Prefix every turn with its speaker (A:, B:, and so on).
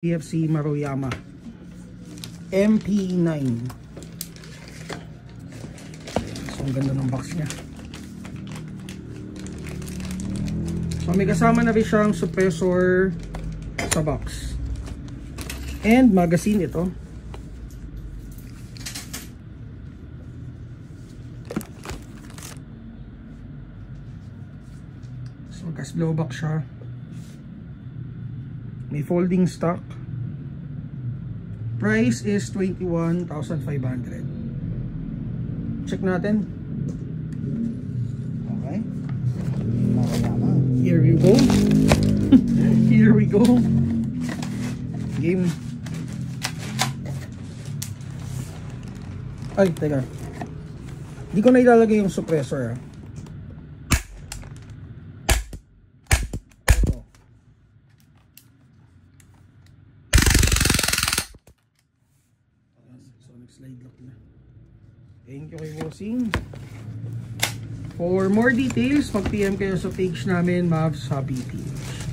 A: PFC Maruyama MP9. So ang ganda ng box niya. So may kasama na rin siyang suppressor sa box and magazine ito. So gas blowback siya. May folding stock. Price is 21,500. Check natin. Okay. Here we go. Here we go. Game. Ay, teka. Hindi ko na ilalagay yung suppressor. Slide lock na. Thank you kay Bossing. For more details, mag-PM kayo sa page namin, Mavs Hobby PH.